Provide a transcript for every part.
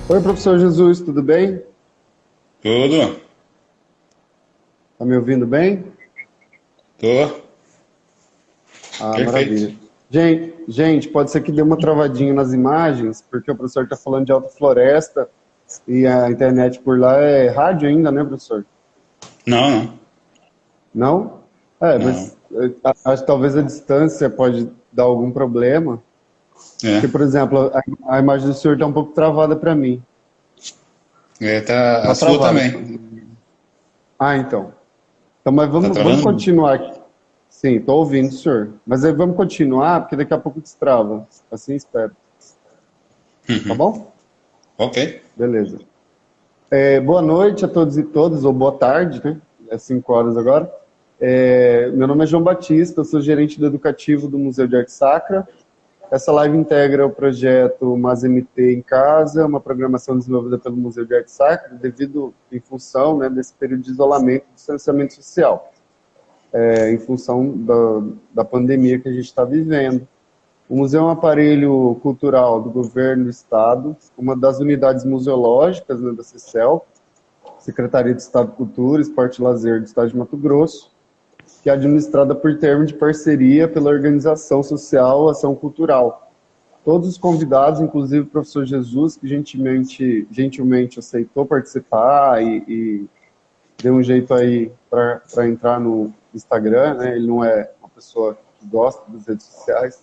Oi, professor Jesus, tudo bem? Tudo? Tá me ouvindo bem? Tô. Ah, Perfeito. maravilha. Gente, pode ser que dê uma travadinha nas imagens, porque o professor está falando de Alta Floresta e a internet por lá é rádio ainda, né, professor? Não, não. Não? É, Não. mas acho que talvez a distância pode dar algum problema. Porque, por É. exemplo, a imagem do senhor está um pouco travada para mim. Tá, a Está sua travada. também. Ah, então. Então, mas Tá vamos travando? continuar aqui. Sim, estou ouvindo, senhor. Mas aí vamos continuar, porque daqui a pouco destrava. Assim espero. Tá Uhum. bom? Ok. Beleza. Boa noite a todos e todas, ou boa tarde, né? É 5 horas agora. Meu nome é João Batista, eu sou gerente do educativo do Museu de Arte Sacra. Essa live integra o projeto Mas MT em Casa, uma programação desenvolvida pelo Museu de Arte Sacra, em função, né, desse período de isolamento e distanciamento social, em função da pandemia que a gente está vivendo. O museu é um aparelho cultural do governo do estado, uma das unidades museológicas, né, da CECEL, Secretaria de Estado de Cultura, Esporte e Lazer do Estado de Mato Grosso, que é administrada por termo de parceria pela organização social Ação Cultural. Todos os convidados, inclusive o professor Jesus, que gentilmente aceitou participar e deu um jeito aí para entrar no Instagram, né? Ele não é uma pessoa que gosta das redes sociais,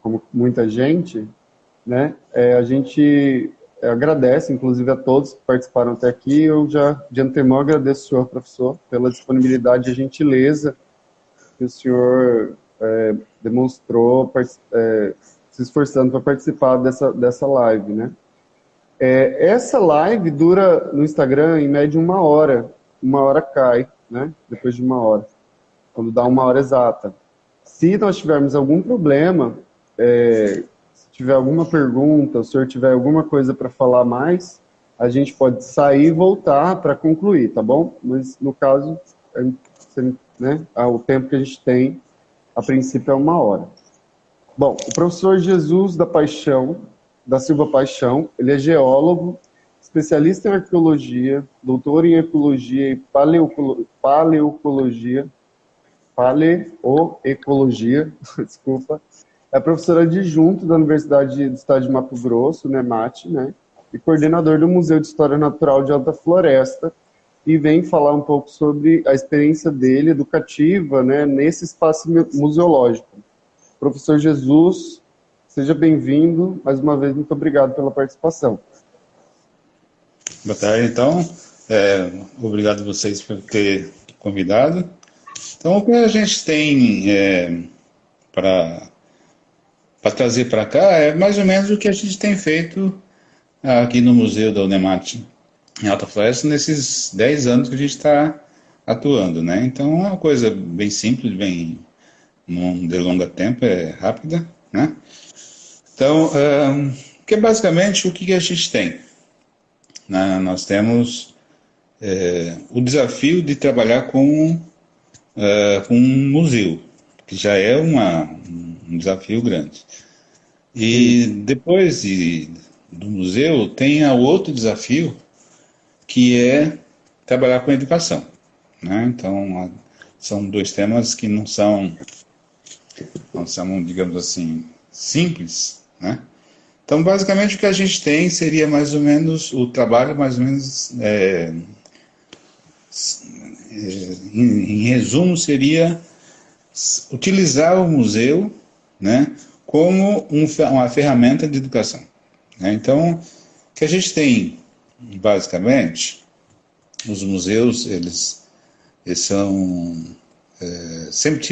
como muita gente, né? A gente agradece, inclusive, a todos que participaram até aqui. Eu já, de antemão, agradeço ao senhor, professor, pela disponibilidade e a gentileza que o senhor demonstrou, se esforçando para participar dessa live, né? Essa live dura no Instagram, em média, 1 hora. 1 hora cai, né? Depois de 1 hora, quando dá 1 hora exata. Se nós tivermos algum problema, se tiver alguma pergunta, o senhor tiver alguma coisa para falar mais, a gente pode sair e voltar para concluir, tá bom? Mas, no caso, né, o tempo que a gente tem, a princípio, é 1 hora. Bom, o professor Jesus da Silva Paixão, ele é geólogo, especialista em arqueologia, doutor em ecologia e paleoecologia, desculpa. É professor adjunto da Universidade do Estado de Mato Grosso, NEMAT, né? E coordenador do Museu de História Natural de Alta Floresta, e vem falar um pouco sobre a experiência dele, educativa, né, nesse espaço museológico. Professor Jesus, seja bem-vindo. Mais uma vez, muito obrigado pela participação. Boa tarde, então. Obrigado a vocês por ter convidado. Então, o que a gente tem para trazer para cá é mais ou menos o que a gente tem feito aqui no Museu da Unemat em Alta Floresta nesses 10 anos que a gente está atuando, né? Então, é uma coisa bem simples, bem não delonga tempo, é rápida, né? Então, que é basicamente o que a gente tem, né? Nós temos o desafio de trabalhar com um museu, que já é um desafio grande. E Sim. depois do museu, tem o outro desafio, que é trabalhar com educação, né? Então, são dois temas que não são, digamos assim, simples, né? Então, basicamente, o que a gente tem seria mais ou menos, o trabalho mais ou menos, em resumo, seria utilizar o museu, né, como uma ferramenta de educação, né? Então, o que a gente tem, basicamente, os museus, eles sempre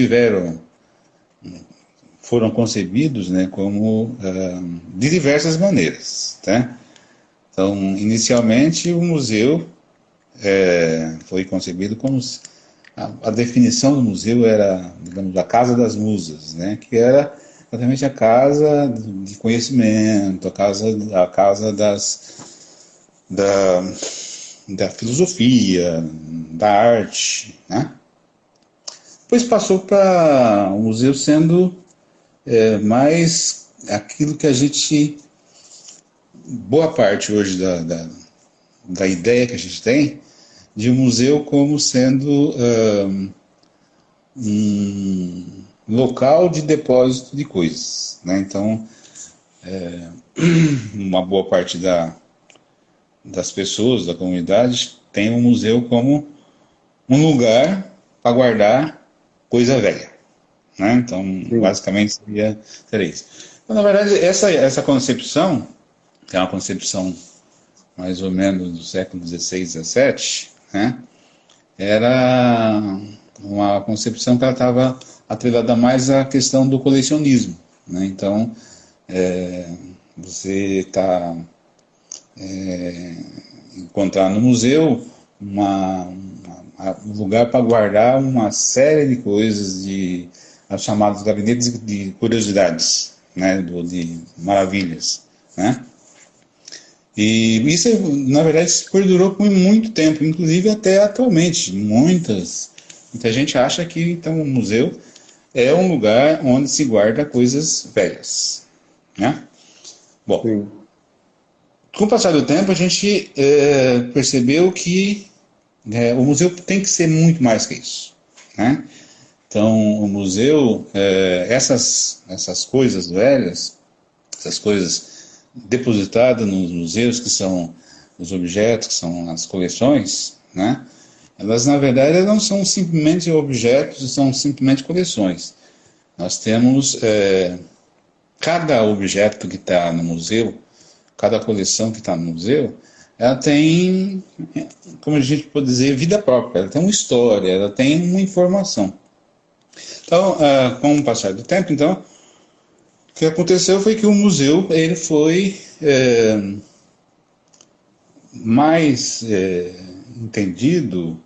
foram concebidos, né, como de diversas maneiras, tá? Então, inicialmente, o museu foi concebido como a definição do museu era, digamos, a casa das musas, né, que era exatamente a casa de conhecimento, a casa da filosofia, da arte, né? Depois passou para o museu sendo mais aquilo que a gente, boa parte hoje da ideia que a gente tem de um museu como sendo um local de depósito de coisas, né? Então, uma boa parte das pessoas, da comunidade, tem o museu como um lugar para guardar coisa velha, né? Então, Sim. basicamente seria isso. Então, na verdade, essa concepção, que é uma concepção mais ou menos do século XVI, XVII, né? Era uma concepção que ela estava atrelada mais à questão do colecionismo, né? Então, você está encontrar no museu um lugar para guardar uma série de coisas, de as chamados gabinetes de curiosidades, né? De maravilhas, né? E isso, na verdade, se perdurou por muito tempo, inclusive até atualmente. Muita gente acha que então o museu é um lugar onde se guarda coisas velhas, né? Bom, Sim. com o passar do tempo, a gente percebeu que o museu tem que ser muito mais que isso, né? Então, o museu, essas coisas velhas, essas coisas depositadas nos museus, que são os objetos, que são as coleções, né? Elas, na verdade, não são simplesmente objetos, são simplesmente coleções. Nós temos cada objeto que está no museu, cada coleção que está no museu, ela tem, como a gente pode dizer, vida própria, ela tem uma história, ela tem uma informação. Então, com o passar do tempo, então, o que aconteceu foi que o museu ele foi mais entendido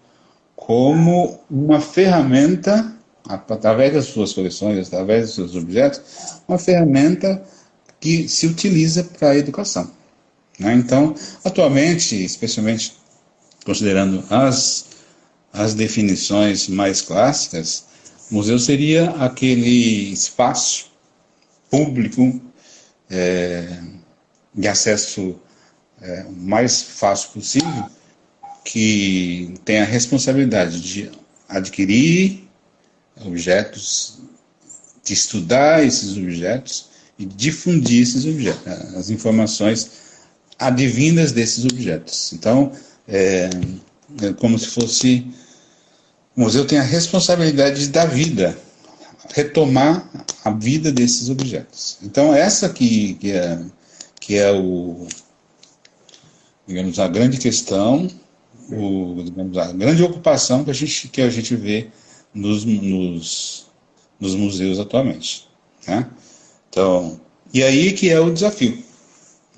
como uma ferramenta, através das suas coleções, através dos seus objetos, uma ferramenta que se utiliza para a educação, né? Então, atualmente, especialmente considerando as definições mais clássicas, o museu seria aquele espaço público de acesso o mais fácil possível, que tem a responsabilidade de adquirir objetos, de estudar esses objetos e difundir esses objetos, as informações advindas desses objetos. Então, é como se fosse o museu tem a responsabilidade de dar vida, retomar a vida desses objetos. Então, essa que é digamos, a grande questão, digamos, a grande ocupação que a gente vê nos museus atualmente, né? Então, e aí que é o desafio.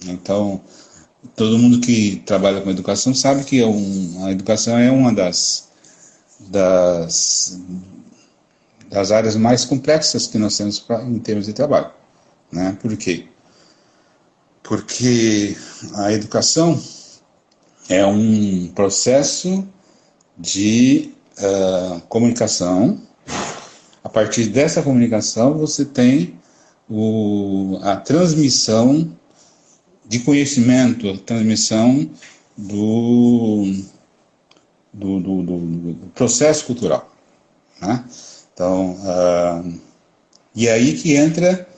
Então, todo mundo que trabalha com educação sabe que a educação é uma das áreas mais complexas que nós temos em termos de trabalho, né? Por quê? Porque a educação é um processo de comunicação. A partir dessa comunicação, você tem a transmissão de conhecimento, a transmissão do processo cultural, né? Então, e aí que entra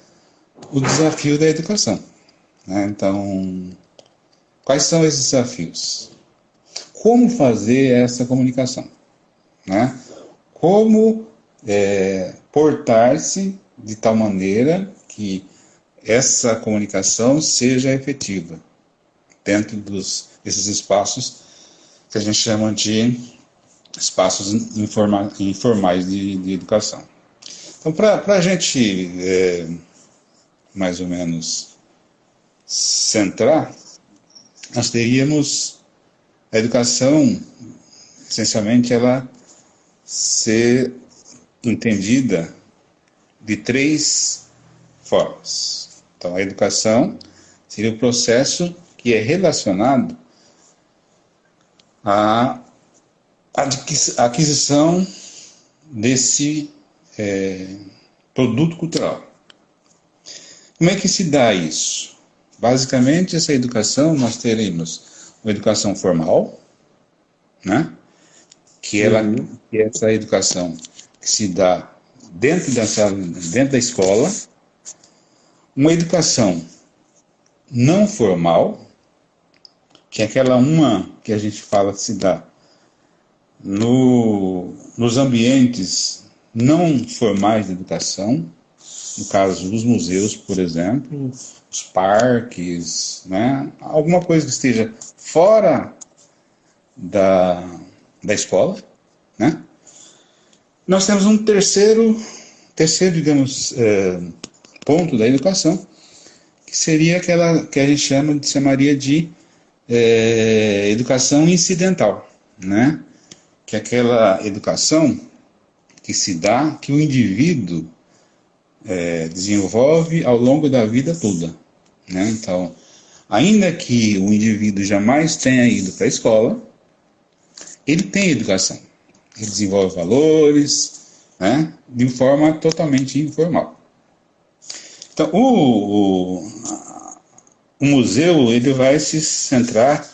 o desafio da educação, né? Então, quais são esses desafios? Como fazer essa comunicação, né? Como portar-se de tal maneira que essa comunicação seja efetiva dentro desses espaços que a gente chama de espaços informais de educação. Então, para a gente mais ou menos centrar, nós teríamos a educação, essencialmente, ela ser entendida de três formas. Então, a educação seria o processo que é relacionado a aquisição desse produto cultural. Como é que se dá isso? Basicamente, essa educação, nós teremos uma educação formal, né? Que é essa educação que se dá dentro da escola, uma educação não formal, que é aquela uma que a gente fala que se dá nos ambientes não formais de educação, no caso dos museus, por exemplo, os parques, né? Alguma coisa que esteja fora da escola, né? Nós temos um terceiro, digamos, ponto da educação, que seria aquela que a gente chamaria de educação incidental, né? Que é aquela educação que se dá, que o indivíduo desenvolve ao longo da vida toda, né? Então, ainda que o indivíduo jamais tenha ido para a escola, ele tem educação, ele desenvolve valores, né? De forma totalmente informal. Então, o museu ele vai se centrar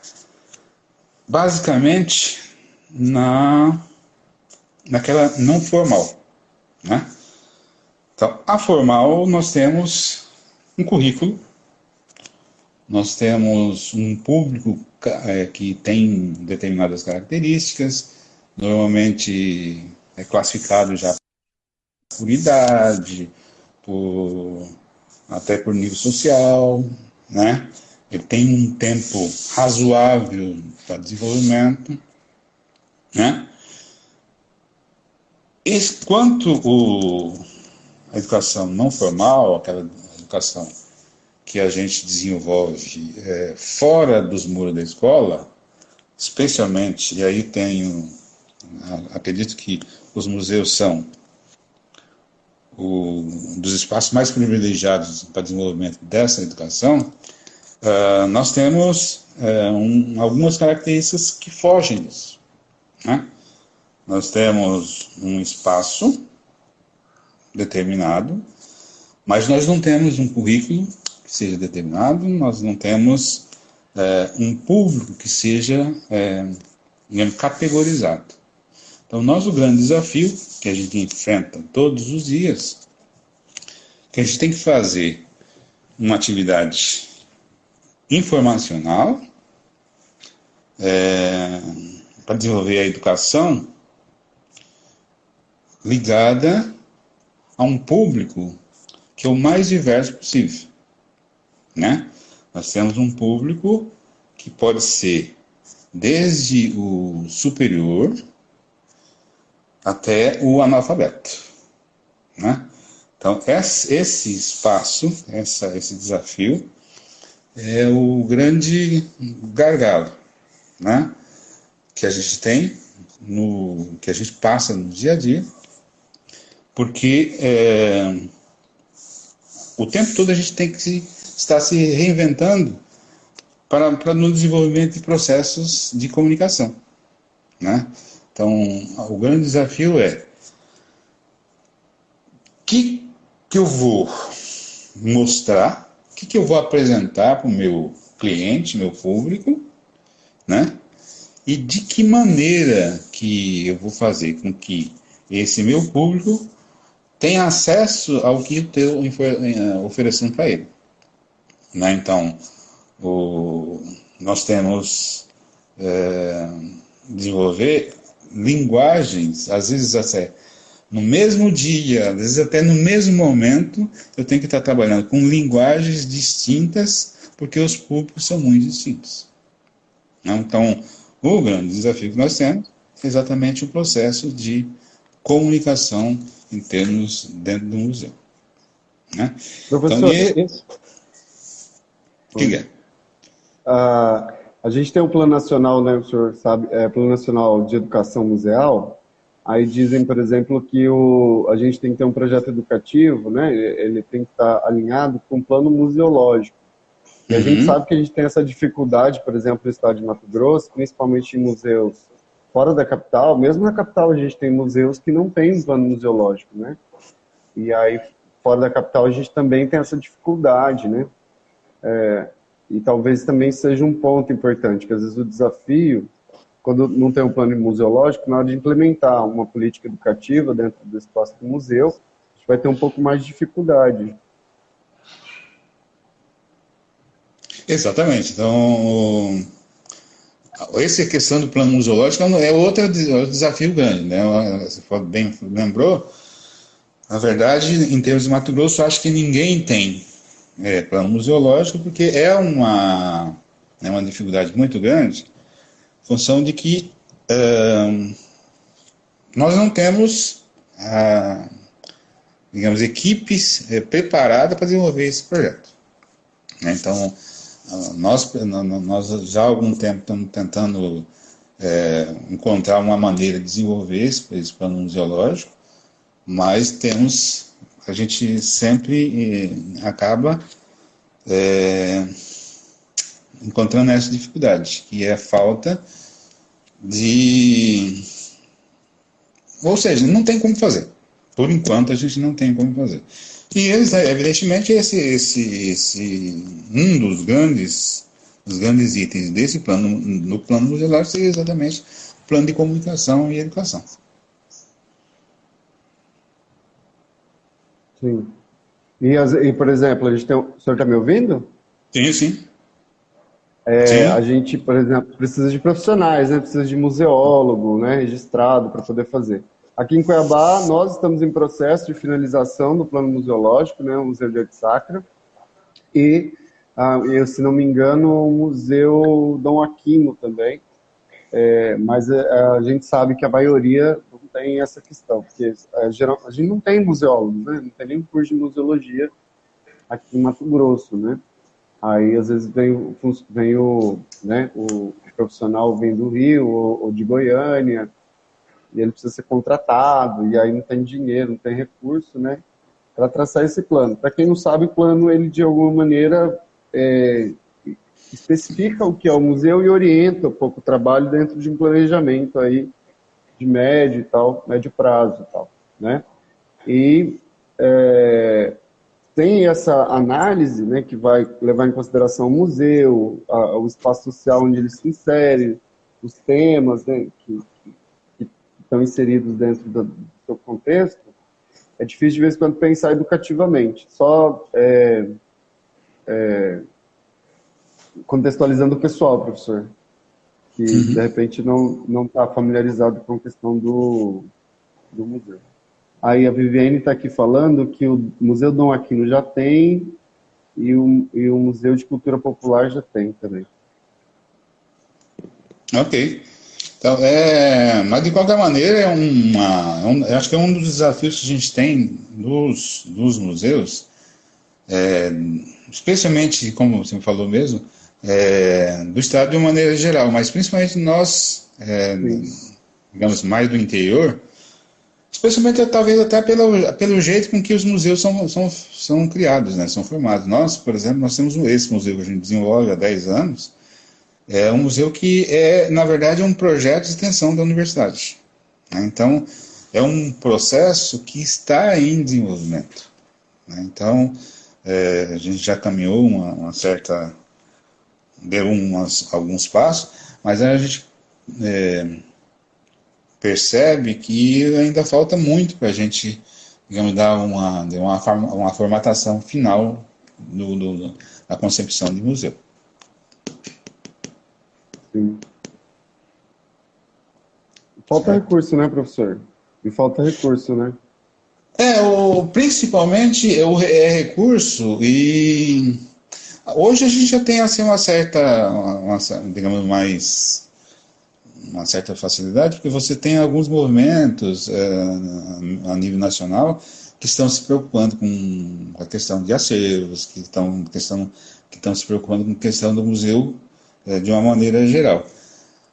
basicamente naquela não formal, né? Então, a formal nós temos um currículo, nós temos um público que tem determinadas características, normalmente é classificado já por idade, até por nível social, né? Ele tem um tempo razoável para desenvolvimento, né? Quanto a educação não formal, aquela educação que a gente desenvolve fora dos muros da escola, especialmente, e aí acredito que os museus são dos espaços mais privilegiados para desenvolvimento dessa educação, nós temos algumas características que fogem disso, né? Nós temos um espaço determinado, mas nós não temos um currículo que seja determinado, nós não temos um público que seja categorizado. Então, o grande desafio que a gente enfrenta todos os dias, que a gente tem que fazer uma atividade informacional para desenvolver a educação ligada a um público que é o mais diverso possível, né? Nós temos um público que pode ser desde o superior até o analfabeto, né? Então, esse espaço, esse desafio, é o grande gargalo, né? Que a gente tem, que a gente passa no dia a dia, porque o tempo todo a gente tem que estar se reinventando no desenvolvimento de processos de comunicação, né? Então, o grande desafio é o que eu vou mostrar, o que eu vou apresentar para o meu cliente, meu público, né? E de que maneira que eu vou fazer com que esse meu público tenha acesso ao que eu estou oferecendo para ele, né? Então, nós temos desenvolver linguagens, às vezes até no mesmo dia, às vezes até no mesmo momento, eu tenho que estar trabalhando com linguagens distintas, porque os públicos são muito distintos, né? Então, o grande desafio que nós temos é exatamente o processo de comunicação em termos dentro do museu, né? Professor, então, o que é? A gente tem o Plano Nacional, né, o senhor sabe, Plano Nacional de Educação Museal. Aí dizem, por exemplo, que a gente tem que ter um projeto educativo, né? Ele tem que estar alinhado com o plano museológico. E a gente sabe que a gente tem essa dificuldade, por exemplo, no estado de Mato Grosso, principalmente em museus fora da capital. Mesmo na capital a gente tem museus que não têm um plano museológico, né? E aí, fora da capital, a gente também tem essa dificuldade, né? E talvez também seja um ponto importante, que às vezes o desafio, quando não tem um plano museológico, na hora de implementar uma política educativa dentro do espaço do museu, a gente vai ter um pouco mais de dificuldade. Exatamente. Então, essa questão do plano museológico é outro desafio grande, né? Você bem lembrou, na verdade, em termos de Mato Grosso, acho que ninguém tem plano museológico, porque é uma dificuldade muito grande, em função de que nós não temos, digamos, equipes preparadas para desenvolver esse projeto. Então, nós já há algum tempo estamos tentando encontrar uma maneira de desenvolver esse plano museológico, mas a gente sempre acaba encontrando essa dificuldade, que é a falta de... Ou seja, não tem como fazer. Por enquanto, a gente não tem como fazer. E, evidentemente, um dos grandes itens desse plano, no plano museológico, seria exatamente o plano de comunicação e educação. Sim. E, por exemplo, o senhor está me ouvindo? Sim, sim. A gente, por exemplo, precisa de profissionais, né? Precisa de museólogo, né? Registrado para poder fazer. Aqui em Cuiabá, nós estamos em processo de finalização do plano museológico, né? O Museu de Arte Sacra. E, se não me engano, o Museu Dom Aquino também. Mas a gente sabe que a maioria não tem essa questão, porque a gente não tem museólogos, né? Não tem nem curso de museologia aqui em Mato Grosso, né? Aí, às vezes, o profissional vem do Rio ou de Goiânia, e ele precisa ser contratado, e aí não tem dinheiro, não tem recurso, né, para traçar esse plano. Para quem não sabe, o plano, ele, de alguma maneira, especifica o que é o museu e orienta um pouco o trabalho dentro de um planejamento aí de médio prazo e tal, né? E tem essa análise, né, que vai levar em consideração o museu, o espaço social onde ele se insere, os temas, né, que estão inseridos dentro do seu contexto. É difícil de vez em quando pensar educativamente. Só contextualizando o pessoal, professor, que de repente não está familiarizado com a questão do museu. Aí a Viviane está aqui falando que o Museu Dom Aquino já tem e o Museu de Cultura Popular já tem também. Ok. Então, mas de qualquer maneira, eu acho que é um dos desafios que a gente tem nos museus, especialmente, como você falou mesmo, do Estado de uma maneira geral, mas principalmente nós, digamos, mais do interior, especialmente talvez até pelo jeito com que os museus são criados, né, são formados. Nós, por exemplo, nós temos esse museu que a gente desenvolve há 10 anos, é um museu que na verdade, um projeto de extensão da universidade. Né? Então, é um processo que está em desenvolvimento. Né? Então, a gente já caminhou deu alguns passos, mas a gente percebe que ainda falta muito para a gente, digamos, dar uma formatação final da concepção de museu. Sim. Falta recurso, né, professor? E falta recurso, né? Principalmente recurso, e hoje a gente já tem assim digamos, uma certa facilidade, porque você tem alguns movimentos a nível nacional que estão se preocupando com a questão de acervos, que estão se preocupando com a questão do museu de uma maneira geral.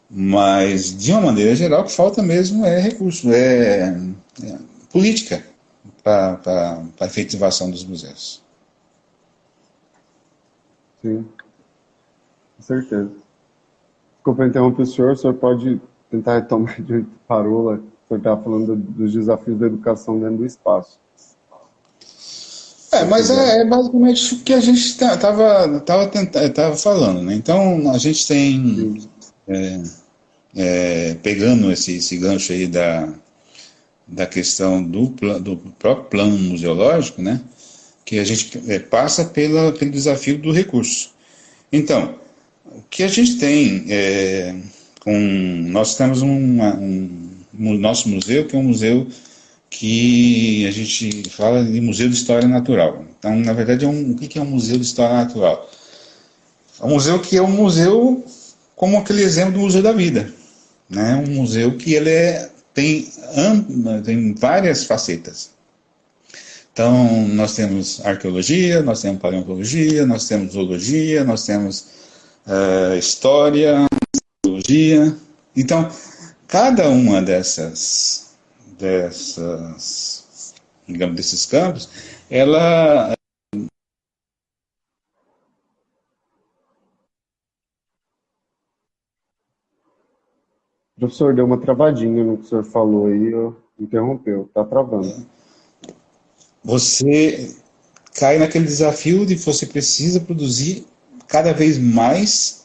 Mas, de uma maneira geral, o que falta mesmo é recurso, política para a efetivação dos museus. Sim. certeza. Desculpa interromper o senhor pode tentar retomar de onde parou lá. O senhor estava falando dos desafios da educação dentro do espaço. Mas é basicamente o que a gente estava falando, né? Então, a gente tem, pegando esse gancho aí da questão do próprio plano museológico, né? Que a gente passa pelo desafio do recurso. Então, o que a gente tem nós temos nosso museu, que é um museu que a gente fala de Museu de História Natural. Então, na verdade, o que é um museu de história natural? É um museu que é um museu como aquele exemplo do Museu da Vida, né? Um museu que ele tem várias facetas. Então, nós temos arqueologia, nós temos paleontologia, nós temos zoologia, nós temos história, sociologia. Então, cada uma digamos, desses campos, ela... Professor, deu uma travadinha no que o senhor falou aí, interrompeu, está travando. Você cai naquele desafio de que você precisa produzir cada vez mais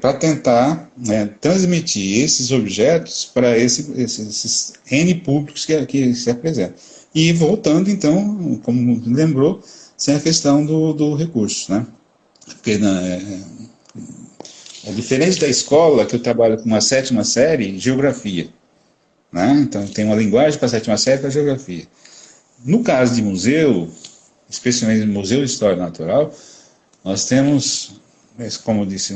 para tentar transmitir esses objetos para esses N públicos que se apresentam. E voltando, então, como lembrou, sem a questão do recurso, né? Porque é diferente da escola, que eu trabalho com uma 7ª série, geografia, né? Então, tem uma linguagem para a 7ª série para geografia. No caso de museu, especialmente Museu de História Natural, nós temos, como eu disse,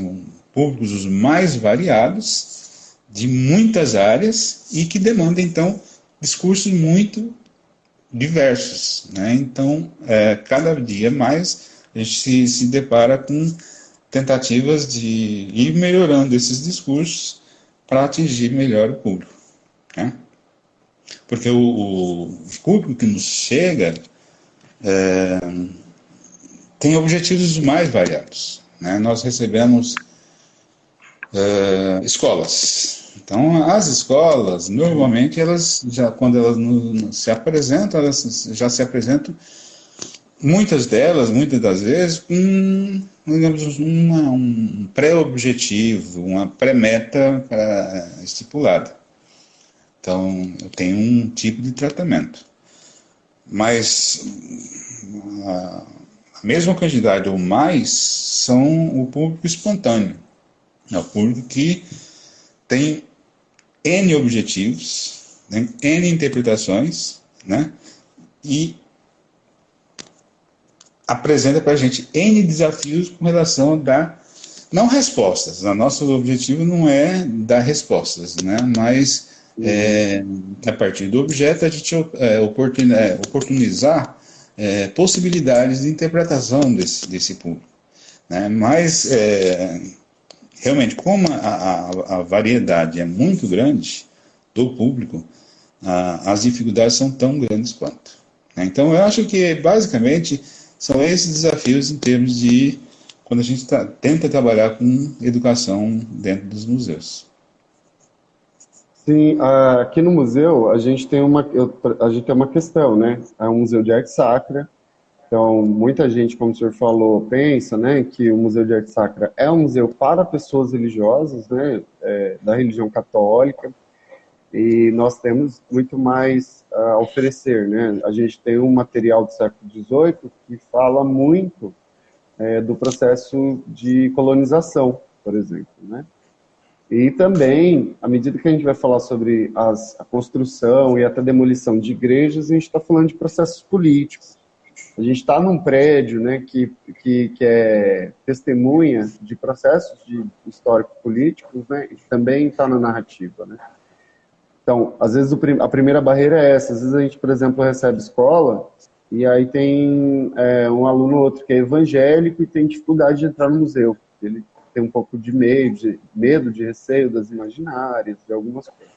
públicos os mais variados, de muitas áreas, e que demandam, então, discursos muito diversos, né? Então, cada dia mais, a gente se depara com tentativas de ir melhorando esses discursos para atingir melhor o público, né? Porque o público que nos chega tem objetivos mais variados, né? Nós recebemos escolas. Então, as escolas, normalmente, quando elas se apresentam, elas já se apresentam, muitas das vezes, com, digamos, um pré-objetivo, uma pré-meta estipulada. Então, eu tenho um tipo de tratamento. Mas a mesma quantidade ou mais são o público espontâneo. É o público que tem N objetivos, né, N interpretações, né, e apresenta para a gente N desafios com relação a dar, não respostas, o nosso objetivo não é dar respostas, né, mas a partir do objeto a gente oportunizar possibilidades de interpretação desse público, né, mas realmente, como a variedade é muito grande do público, as dificuldades são tão grandes quanto, né? Então, eu acho que, basicamente, são esses desafios em termos de quando a gente tenta trabalhar com educação dentro dos museus. Sim, aqui no museu a gente tem uma questão, né? É um museu de arte sacra. Então, muita gente, como o senhor falou, pensa, né, que o Museu de Arte Sacra é um museu para pessoas religiosas, né, da religião católica, e nós temos muito mais a oferecer, né. A gente tem um material do século XVIII que fala muito do processo de colonização, por exemplo, né. E também, à medida que a gente vai falar sobre a construção e até demolição de igrejas, a gente está falando de processos políticos. A gente está num prédio, né, que é testemunha de processos histórico-políticos, né, e também está na narrativa, né. Então, às vezes a primeira barreira é essa. Às vezes a gente, por exemplo, recebe escola e aí tem um aluno ou outro que é evangélico e tem dificuldade de entrar no museu. Ele tem um pouco de medo, de receio das imaginárias, de algumas coisas.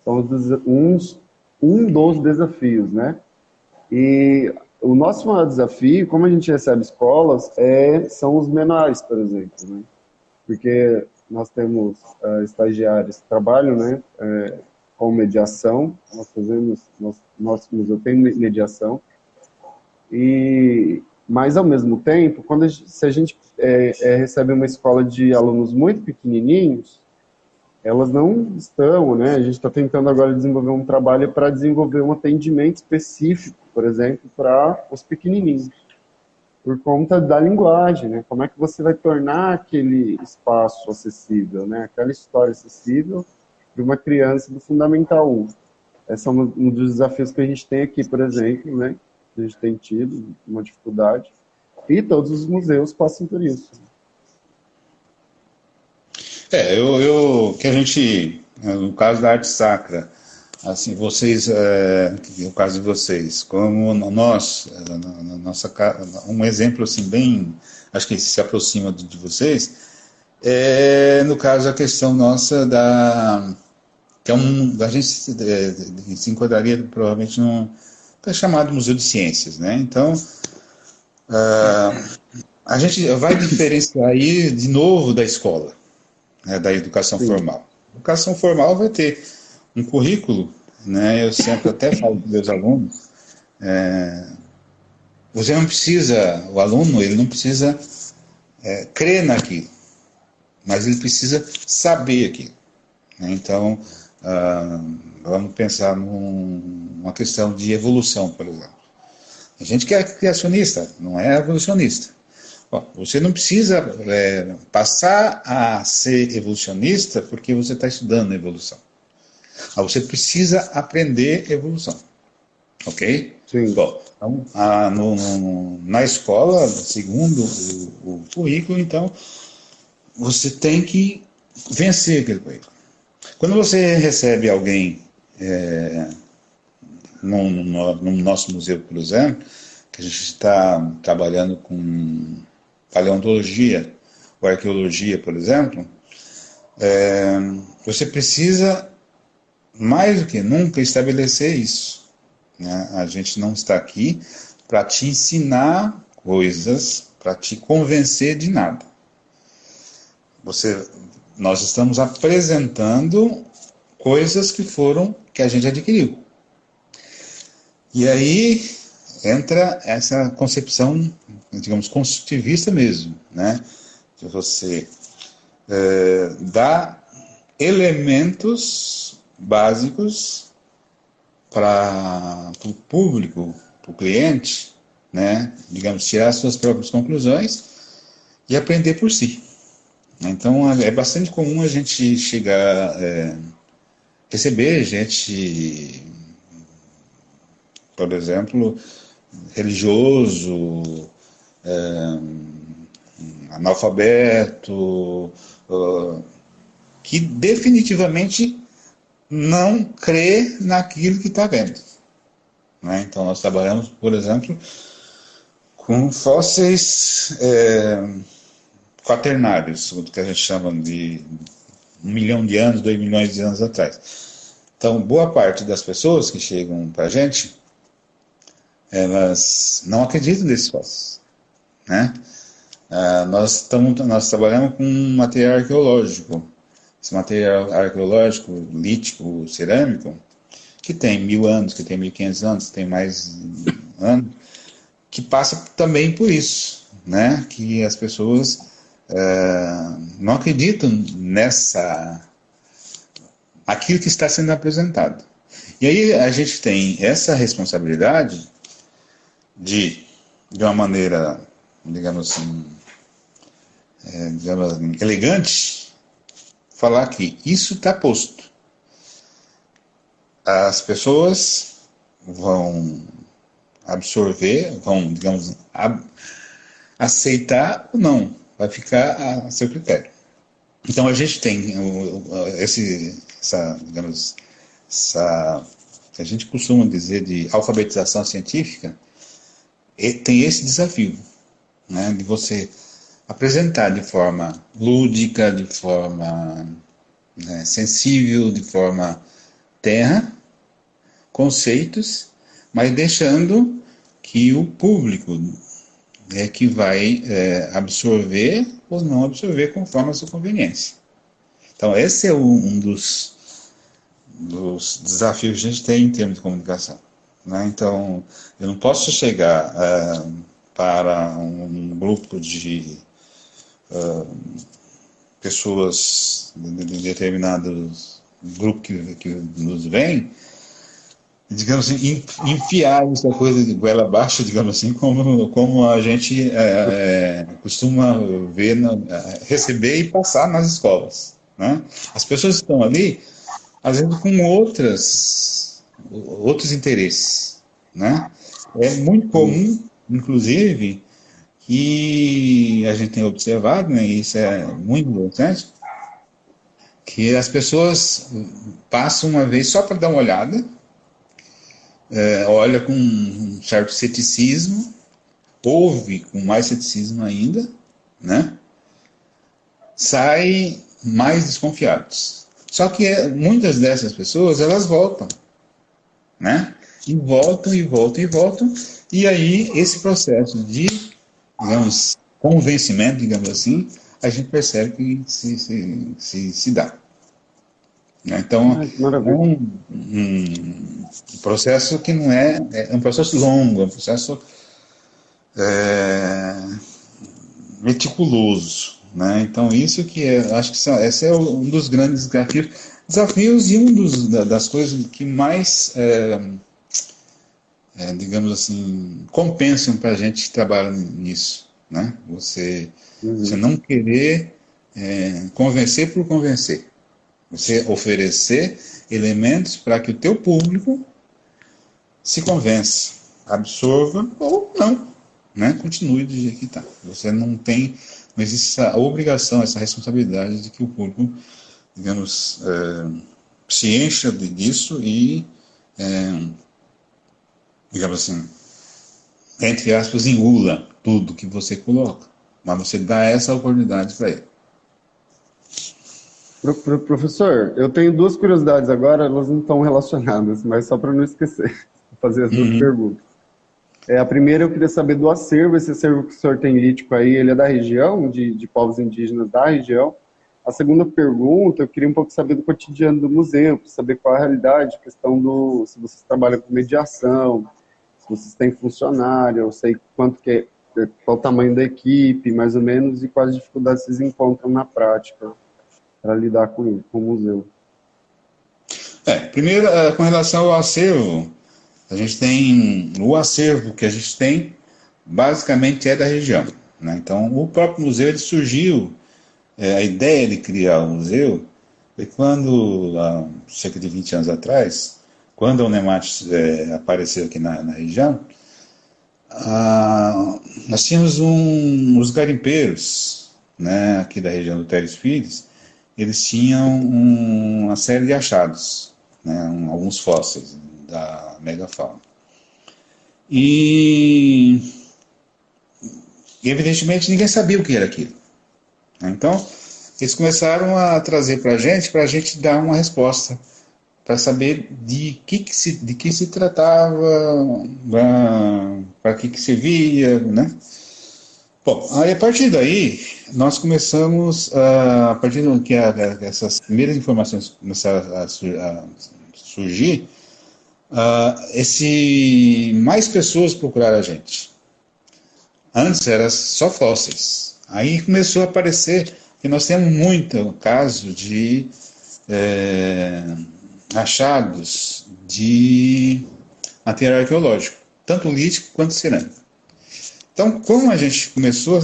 São um dos desafios, né. E O nosso maior desafio, como a gente recebe escolas, são os menores, por exemplo, né? Porque nós temos estagiários que trabalham, né, com mediação, nosso museu tem mediação, mas ao mesmo tempo, se a gente recebe uma escola de alunos muito pequenininhos, elas não estão, né? A gente está tentando agora desenvolver um trabalho para desenvolver um atendimento específico, por exemplo, para os pequenininhos, por conta da linguagem, né? Como é que você vai tornar aquele espaço acessível, né? Aquela história acessível para uma criança do Fundamental 1. Esse é um dos desafios que a gente tem aqui, por exemplo, né? Que a gente tem tido uma dificuldade. E todos os museus passam por isso. Que a gente, no caso da arte sacra, assim, vocês, no caso de vocês, como nós, na nossa, um exemplo assim bem, acho que se aproxima de vocês, no caso a questão nossa que a gente se enquadraria provavelmente num chamado Museu de Ciências, né? Então, a gente vai diferenciar aí de novo da escola, né, da educação formal. A educação formal vai ter um currículo, né? Eu sempre até falo para os meus alunos, você não precisa, o aluno, ele não precisa crer naquilo, mas ele precisa saber aquilo, né? Então, vamos pensar numa questão de evolução, por exemplo. A gente que é criacionista, não é evolucionista. Você não precisa passar a ser evolucionista porque você está estudando evolução. Você precisa aprender evolução. Ok? Sim. Bom, então, na escola, segundo o currículo, então, você tem que vencer aquele currículo. Quando você recebe alguém no nosso museu, por exemplo, que a gente está trabalhando com paleontologia ou arqueologia, por exemplo, você precisa, mais do que nunca, estabelecer isso, né? A gente não está aqui para te ensinar coisas, para te convencer de nada. Nós estamos apresentando coisas que a gente adquiriu. E aí entra essa concepção, digamos, construtivista mesmo, né? De você dar elementos básicos para o público, para o cliente, né? Digamos, tirar suas próprias conclusões e aprender por si. Então, é bastante comum a gente chegar, receber gente, por exemplo, religioso, analfabeto, que definitivamente não crê naquilo que está vendo, né? Então, nós trabalhamos, por exemplo, com fósseis quaternários, o que a gente chama de 1 milhão de anos, 2 milhões de anos atrás. Então, boa parte das pessoas que chegam para a gente, elas não acreditam nesses fósseis, né? Nós trabalhamos com material arqueológico. Esse material arqueológico, lítico, cerâmico, que tem 1000 anos, que tem 1500 anos, que tem mais anos, que passa também por isso, né? Que as pessoas não acreditam aquilo que está sendo apresentado. E aí a gente tem essa responsabilidade de uma maneira, digamos assim, elegante, falar que isso está posto. As pessoas vão absorver, vão, digamos, aceitar ou não, vai ficar a seu critério. Então a gente tem a gente costuma dizer de alfabetização científica, tem esse desafio, né, de você apresentar de forma lúdica, de forma sensível, de forma terra, conceitos, mas deixando que o público é que vai absorver ou não absorver conforme a sua conveniência. Então, esse é um dos desafios que a gente tem em termos de comunicação, né? Então, eu não posso chegar para um grupo de pessoas de determinados grupo que nos vem, digamos assim, enfiar essa coisa de goela abaixo, digamos assim, como a gente costuma ver, receber e passar nas escolas, né? As pessoas estão ali, às vezes, com outros interesses, né? É muito comum, inclusive, que a gente tem observado, né, e isso é muito importante, que as pessoas passam uma vez só para dar uma olhada, olha com um certo ceticismo, ouve com mais ceticismo ainda, né? Sai mais desconfiados. Só que muitas dessas pessoas, elas voltam, né? E voltam, e voltam, e voltam, e aí esse processo de, digamos, convencimento, digamos assim, a gente percebe que se dá. Então, é um processo que não é um processo longo, é um processo meticuloso, né? Então, isso que acho que esse é um dos grandes desafios e das coisas que mais, digamos assim, compensam para a gente que trabalha nisso, né? Você não querer convencer por convencer. Você oferecer elementos para que o teu público se convença, absorva ou não, né? Continue do jeito que está. Você não existe essa obrigação, essa responsabilidade de que o público, digamos, se encha disso e, digamos assim, entre aspas, engula tudo que você coloca. Mas você dá essa oportunidade para ele. Professor, eu tenho duas curiosidades agora, elas não estão relacionadas, mas só para não esquecer, vou fazer as duas perguntas. A primeira, eu queria saber do acervo, esse acervo que o senhor tem lítico aí, ele é da região, de povos indígenas da região. A segunda pergunta, eu queria um pouco saber do cotidiano do museu, para saber qual é a realidade, questão se vocês trabalham com mediação, se vocês têm funcionário, eu sei qual o tamanho da equipe, mais ou menos, e quais dificuldades vocês encontram na prática para lidar com o museu. Primeiro, com relação ao acervo, a gente tem o acervo que a gente tem, basicamente é da região, né? Então, o próprio museu ele surgiu, a ideia de criar o museu foi quando, há cerca de 20 anos atrás, quando a Unemat apareceu aqui na região, nós tínhamos os garimpeiros, né, aqui da região do Teres Pires, eles tinham uma série de achados, né, alguns fósseis da megafauna. E evidentemente ninguém sabia o que era aquilo. Então, eles começaram a trazer para a gente dar uma resposta, para saber de que se tratava, para que servia, né? Bom, aí a partir daí, nós começamos, a partir do que essas primeiras informações começaram a surgir, mais pessoas procuraram a gente. Antes era só fósseis. Aí começou a aparecer que nós temos muito caso de achados de material arqueológico, tanto lítico quanto cerâmico. Então, como a gente começou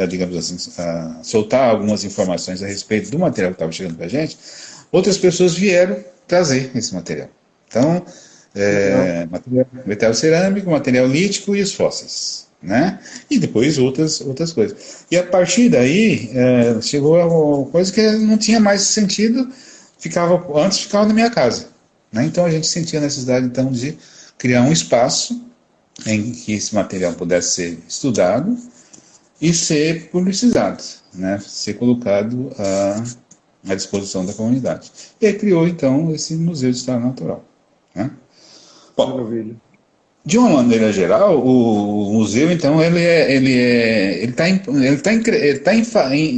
digamos assim, a soltar algumas informações a respeito do material que estava chegando para a gente, outras pessoas vieram trazer esse material. Então, material cerâmico, material lítico e os fósseis, né? E depois outras coisas. E a partir daí, chegou a coisa que não tinha mais sentido, antes ficava na minha casa, né? Então a gente sentia a necessidade então de criar um espaço em que esse material pudesse ser estudado e ser publicizado, né? Ser colocado à disposição da comunidade. E aí criou então esse Museu de História Natural, né? Bom, De uma maneira geral, o museu, então, ele está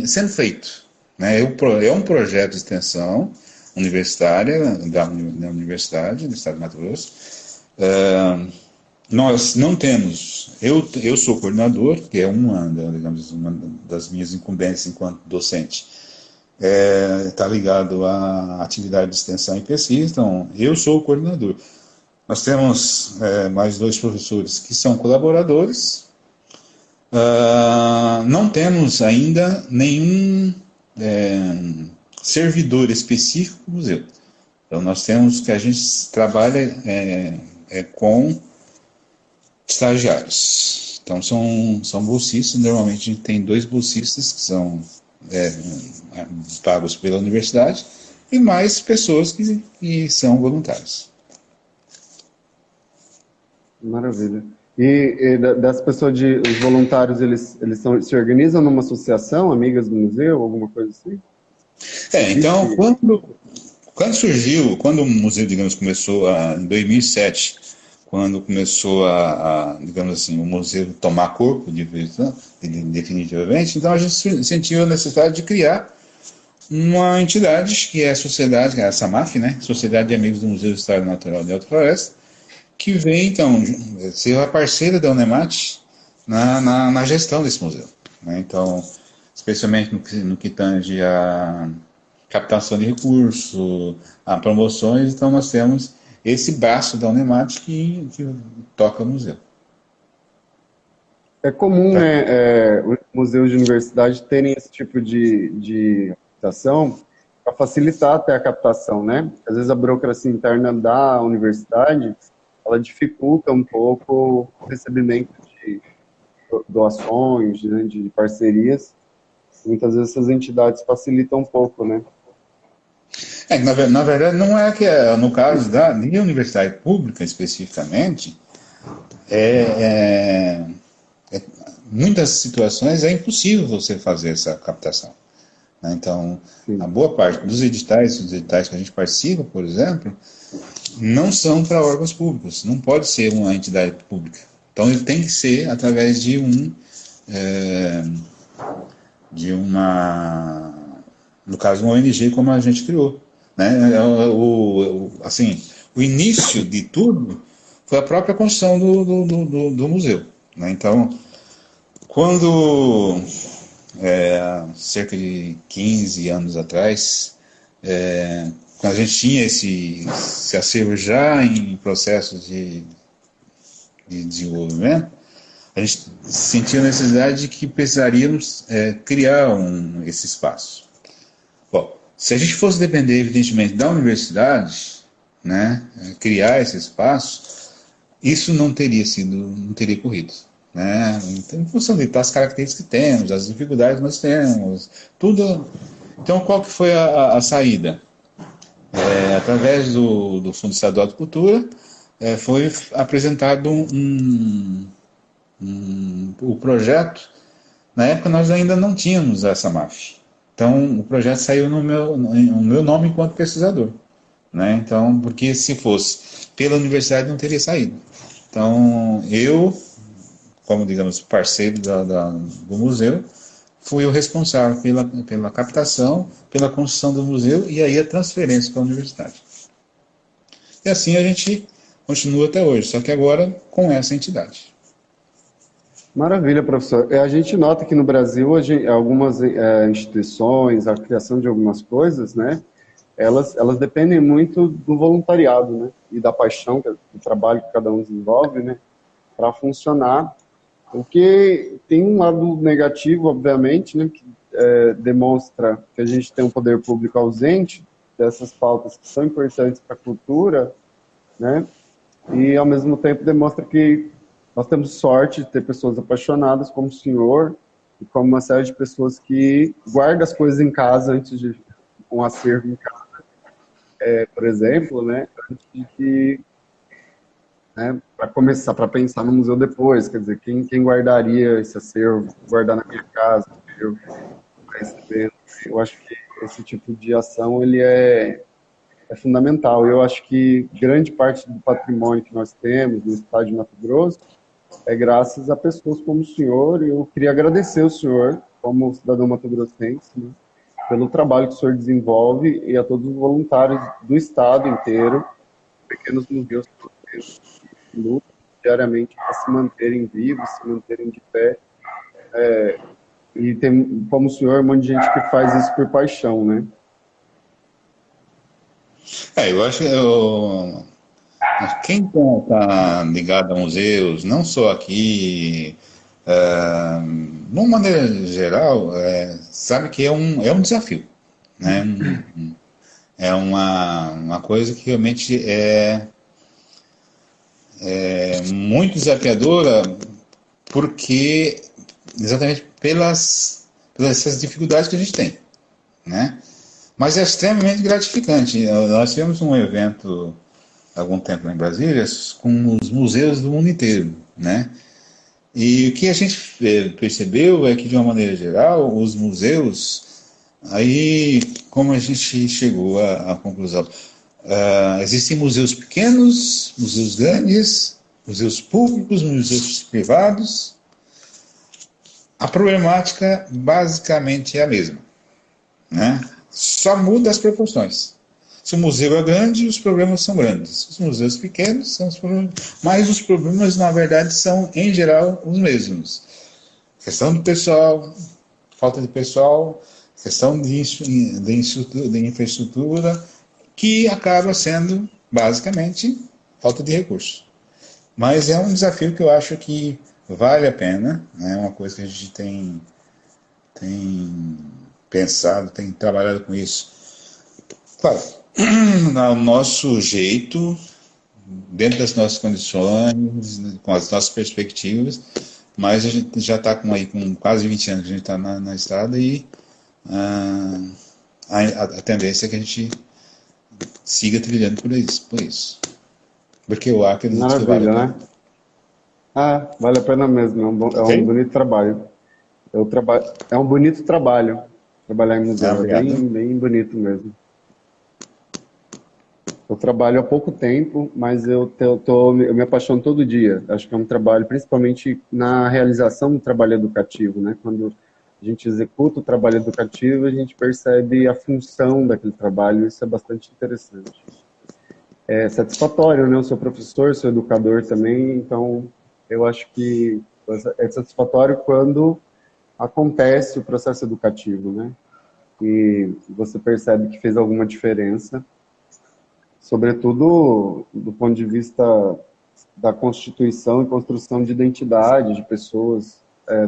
sendo feito, né? É um projeto de extensão universitária da Universidade do Estado de Mato Grosso. Nós não temos, eu sou coordenador, que é digamos, uma das minhas incumbências enquanto docente, está ligado à atividade de extensão e pesquisa, então eu sou o coordenador. Nós temos mais 2 professores que são colaboradores. Não temos ainda nenhum servidor específico do museu. Então nós temos que a gente trabalha com estagiários. Então são bolsistas, normalmente a gente tem 2 bolsistas que são pagos pela universidade e mais pessoas que são voluntários. Maravilha. E das pessoas, os voluntários, eles se organizam numa associação, amigas do museu, alguma coisa assim? Então, quando surgiu, quando o museu, digamos, começou em 2007, quando começou digamos assim, o museu tomar corpo definitivamente, então a gente sentiu a necessidade de criar uma entidade que é a sociedade, que é a SAMAF, né? Sociedade de Amigos do Museu de História Natural de Alta Floresta, que vem, então, ser a parceira da Unemat na gestão desse museu. Né? Então, especialmente no que tange a captação de recursos, a promoções, então nós temos esse braço da Unemat que toca o museu. É comum, né, os museus de universidade terem esse tipo de captação para facilitar até a captação, né? Às vezes a burocracia interna da universidade ela dificulta um pouco o recebimento de doações, né, de parcerias. Muitas vezes essas entidades facilitam um pouco, né? Na verdade, não é que, no caso da universidade pública especificamente, muitas situações é impossível você fazer essa captação. Né? Então, a boa parte dos editais que a gente participa, por exemplo, não são para órgãos públicos, não pode ser uma entidade pública. Então ele tem que ser através de no caso, uma ONG como a gente criou. Né? O início de tudo foi a própria construção do museu. Né? Então, quando, cerca de 15 anos atrás, quando a gente tinha esse acervo já em processo de desenvolvimento, a gente sentia a necessidade de que precisaríamos criar esse espaço. Bom, se a gente fosse depender, evidentemente, da universidade, né, criar esse espaço, isso não teria corrido. Né, em função das características que temos, as dificuldades que nós temos, tudo. Então, qual que foi a saída? Através do Fundo Estadual de Cultura, foi apresentado o projeto. Na época nós ainda não tínhamos essa MAF. Então o projeto saiu no meu nome enquanto pesquisador. Né? Então, porque se fosse pela universidade não teria saído. Então eu, como digamos parceiro do museu, fui o responsável pela captação, pela construção do museu e aí a transferência para a universidade. E assim a gente continua até hoje, só que agora com essa entidade. Maravilha, professor. A gente nota que no Brasil, hoje, algumas instituições, a criação de algumas coisas, né, elas dependem muito do voluntariado, né, e da paixão, do trabalho que cada um desenvolve, né, para funcionar. Porque tem um lado negativo, obviamente, né, que demonstra que a gente tem um poder público ausente dessas pautas que são importantes para a cultura, né, e ao mesmo tempo demonstra que nós temos sorte de ter pessoas apaixonadas como o senhor e como uma série de pessoas que guardam as coisas em casa antes de um acervo em casa, por exemplo, né, antes de que para começar, para pensar no museu depois, quer dizer, quem guardaria esse acervo, guardar na minha casa, eu acho que esse tipo de ação, ele é é fundamental. Eu acho que grande parte do patrimônio que nós temos no estado de Mato Grosso é graças a pessoas como o senhor, e eu queria agradecer o senhor, como cidadão mato-grossense, né, pelo trabalho que o senhor desenvolve e a todos os voluntários do estado inteiro, pequenos museus que lutam diariamente para se manterem vivos, se manterem de pé. E tem, como o senhor, um monte de gente que faz isso por paixão, né? Eu acho que quem está ligado a museus, não só aqui, de uma maneira geral, sabe que é um desafio, né? É uma coisa que realmente é muito desafiadora, porque exatamente pelas dificuldades que a gente tem, né? Mas é extremamente gratificante. Nós tivemos um evento há algum tempo lá em Brasília com os museus do mundo inteiro, né? E o que a gente percebeu é que, de uma maneira geral, os museus, aí como a gente chegou à conclusão, existem museus pequenos, museus grandes, museus públicos, museus privados. A problemática basicamente é a mesma, né? Só muda as proporções. Se o museu é grande, os problemas são grandes. Os museus pequenos são os problemas, mas os problemas, na verdade, são, em geral, os mesmos. Questão do pessoal, falta de pessoal, questão de infraestrutura, que acaba sendo, basicamente, falta de recursos. Mas é um desafio que eu acho que vale a pena, né? É uma coisa que a gente tem pensado, tem trabalhado com isso. Claro, no nosso jeito, dentro das nossas condições, com as nossas perspectivas, mas a gente já está com quase 20 anos que a gente está na estrada e a tendência é que a gente siga trilhando por isso. Porque eu acredito que vale a pena. Né? Vale a pena mesmo, é um bonito trabalho. É um bonito trabalho, trabalhar em museu, é bem bonito mesmo. Eu trabalho há pouco tempo, mas eu me apaixono todo dia. Acho que é um trabalho, principalmente na realização do trabalho educativo, né? Quando a gente executa o trabalho educativo, a gente percebe a função daquele trabalho, isso é bastante interessante. É satisfatório, né? Eu sou professor, sou educador também, então eu acho que é satisfatório quando acontece o processo educativo, né? E você percebe que fez alguma diferença, sobretudo do ponto de vista da constituição e construção de identidade de pessoas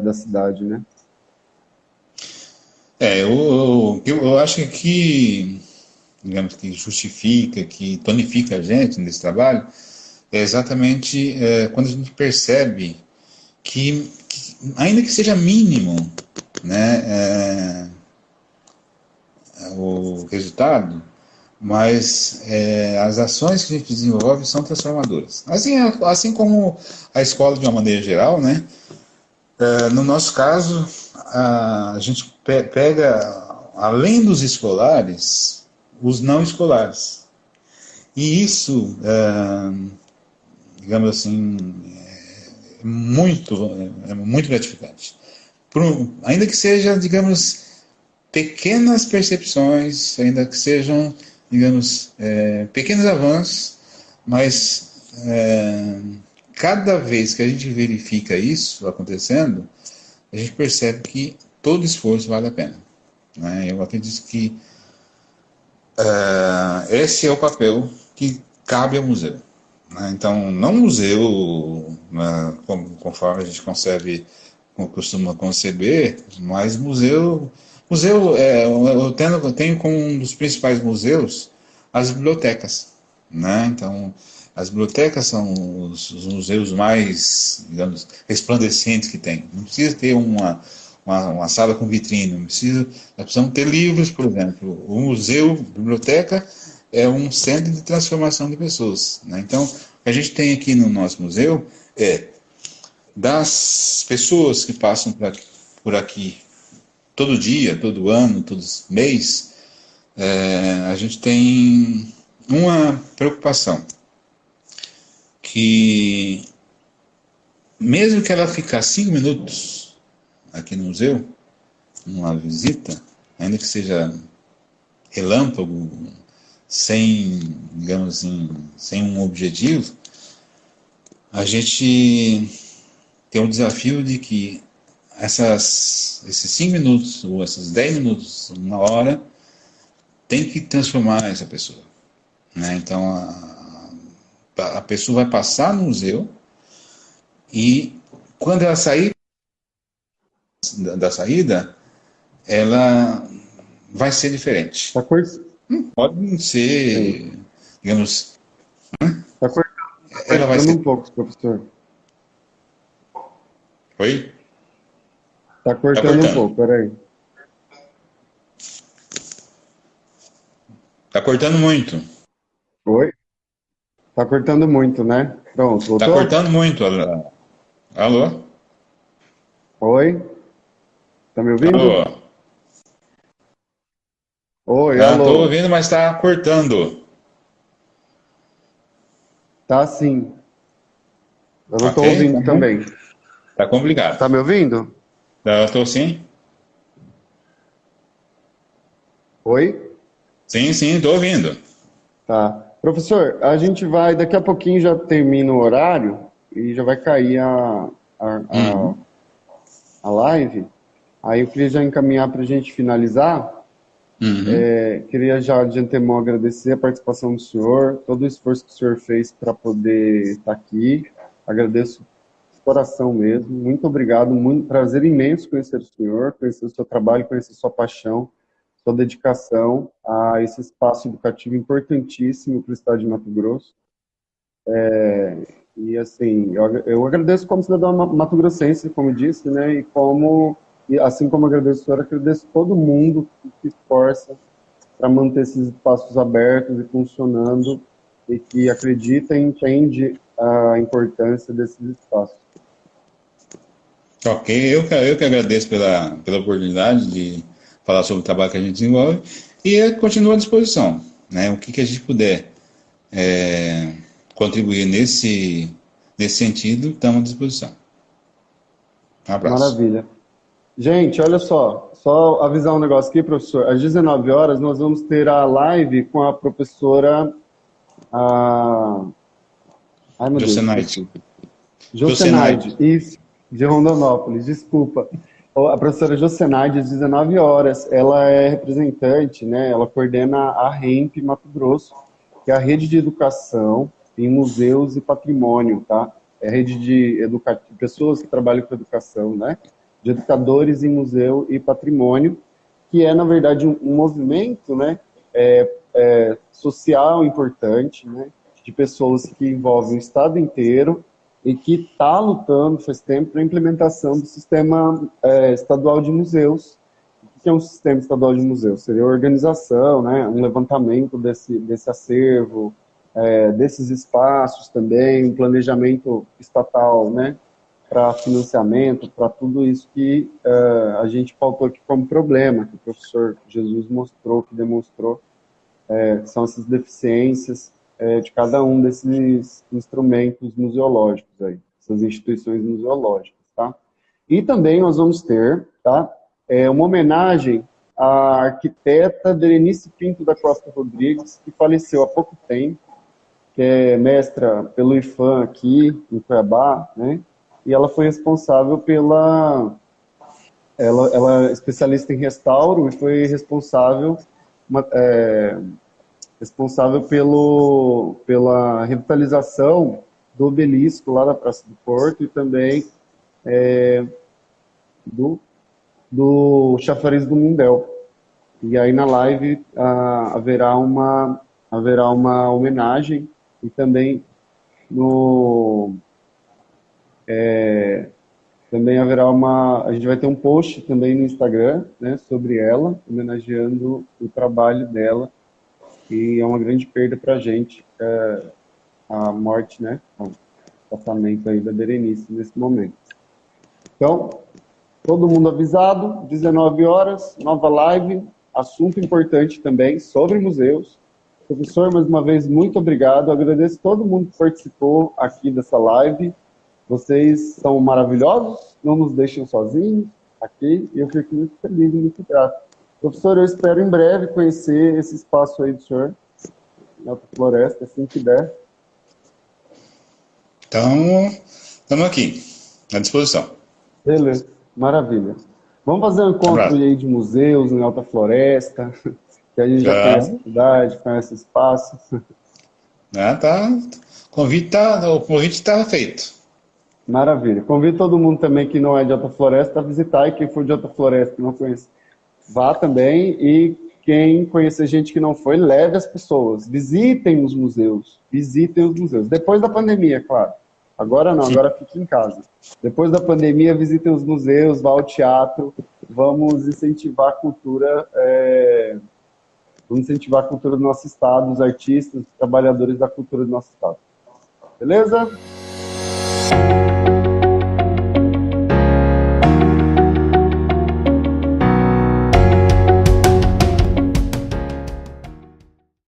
da cidade, né? Eu acho que, digamos, que justifica, que tonifica a gente nesse trabalho, é exatamente quando a gente percebe que ainda que seja mínimo, né, o resultado, mas as ações que a gente desenvolve são transformadoras. Assim como a escola de uma maneira geral, né? No nosso caso, a gente pega, além dos escolares, os não escolares. E isso, digamos assim, é muito gratificante. Ainda que seja, digamos, pequenas percepções, ainda que sejam, digamos, pequenos avanços, mas cada vez que a gente verifica isso acontecendo, a gente percebe que todo esforço vale a pena, né? Eu acredito que esse é o papel que cabe ao museu, né? Então, não museu, né, conforme a gente costuma conceber, mas museu, eu tenho como um dos principais museus as bibliotecas, né? Então, as bibliotecas são os museus mais, digamos, resplandecentes que tem. Não precisa ter uma sala com vitrine, nós precisamos ter livros, por exemplo. O museu, biblioteca, é um centro de transformação de pessoas, né? Então, o que a gente tem aqui no nosso museu é das pessoas que passam por aqui todo dia, todo ano, todo mês, a gente tem uma preocupação, que mesmo que ela ficar 5 minutos aqui no museu, numa visita, ainda que seja relâmpago, sem, digamos assim, sem um objetivo, a gente tem o desafio de que esses 5 minutos, ou esses 10 minutos, uma hora, tem que transformar essa pessoa. Né? Então, a pessoa vai passar no museu e, quando ela sair da saída, ela vai ser diferente. Tá cortando. Pode ser, digamos, Tá ela vai cortando ser... um pouco, professor. Oi? Tá cortando um pouco, peraí. Tá cortando muito. Oi? Tá cortando muito, né? Pronto, voltou? Tá cortando muito. Alô? Oi? Tá me ouvindo? Alô? Oi, Ah, tô alô. ouvindo, mas tá cortando. Tá sim. Eu não tô Ok? ouvindo Tá também. Tá complicado. Tá me ouvindo? Eu tô sim? Oi? Sim, tô ouvindo. Tá. Professor, a gente vai, daqui a pouquinho já termina o horário e já vai cair a, a, Uhum. a live. Aí eu queria já encaminhar para a gente finalizar. Uhum. Queria já de antemão agradecer a participação do senhor, todo o esforço que o senhor fez para poder estar aqui. Agradeço de coração mesmo. Muito obrigado, muito prazer imenso conhecer o senhor, conhecer o seu trabalho, conhecer sua paixão, sua dedicação a esse espaço educativo importantíssimo para o estado de Mato Grosso. E assim, eu agradeço como cidadão mato-grossense, como disse, né, e assim como agradeço o senhor, agradeço todo mundo que se esforça para manter esses espaços abertos e funcionando e que acredita e entende a importância desses espaços. Ok, eu que agradeço pela oportunidade de falar sobre o trabalho que a gente desenvolve e eu continuo à disposição. Né? O que a gente puder contribuir nesse sentido, estamos à disposição. Um abraço. Maravilha. Gente, olha só avisar um negócio aqui, professor. Às 19 horas nós vamos ter a live com a professora... A... Ai, meu Deus, Josenaide. esqueci. Josenaide, isso, de Rondonópolis, desculpa. A professora Josenaide, às 19 horas, ela é representante, né, ela coordena a REMP Mato Grosso, que é a rede de educação em museus e patrimônio, tá? É a rede de pessoas que trabalham com educação, né? De educadores em museu e patrimônio, que é, na verdade, um movimento, né, social importante, né, de pessoas que envolvem o estado inteiro e que está lutando faz tempo para a implementação do sistema estadual de museus. O que é um sistema estadual de museus? Seria a organização, né, um levantamento desse acervo, desses espaços também, um planejamento estatal, né, para financiamento, para tudo isso que a gente pautou aqui como problema, que o professor Jesus mostrou, que demonstrou, que são essas deficiências de cada um desses instrumentos museológicos aí, essas instituições museológicas, tá? E também nós vamos ter, tá, uma homenagem à arquiteta Berenice Pinto da Costa Rodrigues, que faleceu há pouco tempo, que é mestra pelo IFAM aqui em Cuiabá, né? E ela foi responsável ela é especialista em restauro e foi responsável pela revitalização do obelisco lá da Praça do Porto e também do chafariz do Mundel. E aí na live haverá uma homenagem e também também haverá a gente vai ter um post também no Instagram, né, sobre ela, homenageando o trabalho dela, e é uma grande perda para a gente, a morte, né, o passamento aí da Berenice nesse momento. Então, todo mundo avisado, 19 horas, nova live, assunto importante também sobre museus, Professor, mais uma vez, muito obrigado. Eu agradeço todo mundo que participou aqui dessa live. Vocês são maravilhosos, não nos deixam sozinhos aqui, e eu fico muito feliz e muito grato. Professor, eu espero em breve conhecer esse espaço aí do senhor, na Alta Floresta, assim que der. Então, estamos aqui, à disposição. Beleza, maravilha. Vamos fazer um encontro aí de museus em Alta Floresta, que a gente já conhece a cidade, conhece o espaço. Tá. O convite está feito. Maravilha. Convido todo mundo também que não é de Alta Floresta a visitar, e quem for de Alta Floresta e não conhece, vá também. E quem conhecer gente que não foi, leve as pessoas. Visitem os museus. Visitem os museus. Depois da pandemia, claro. Agora não, agora fique em casa. Depois da pandemia, visitem os museus, vá ao teatro. Vamos incentivar a cultura, do nosso estado, os artistas, os trabalhadores da cultura do nosso estado. Beleza?